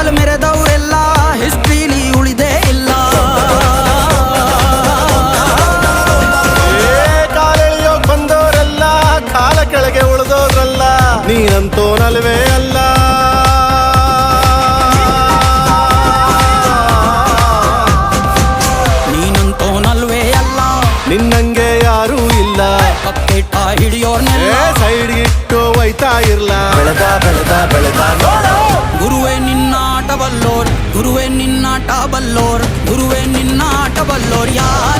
ಕಾಲ್ ಮೆರೆದವರೆಲ್ಲ ಹಿಸ್ಟ್ರಿಲಿ ಉಳಿದೇ ಇಲ್ಲ. ಕಾಲೆಳೆಯೋಕ್ ಬಂದವರೆಲ್ಲ ಕಾಲ ಕೆಳಗೆ ಉಳಿದೋದ್ರಲ್ಲ, ನೀನಂತೋನಲ್ವೇ ಅಲ್ಲ. ನೀನಂತೋನಲ್ವೇ ಅಲ್ಲ, ನಿನ್ನಂಗೆ ಯಾರೂ ಇಲ್ಲ. ಪಕ್ಕೇಟ ಹಿಡಿಯೋರ್ನೆಲ್ಲ ಸೈಡ್ ಇಟ್ಟು ಒಯ್ತಾ ಇರ್ಲ. ಬೆಳೆದ ಬೆಳೆದ ಬೆಳೆದ ನೋಡು. ಗುರುವೇ ನಿನ್ನಾಟ ಬಲ್ಲೋರ್, ಗುರುವೇ ನಿನ್ನಾಟ ಬಲ್ಲೋರ್, ಗುರುವೇ ನಿನ್ನಾಟ ಬಲ್ಲೋರ್ ಯಾರು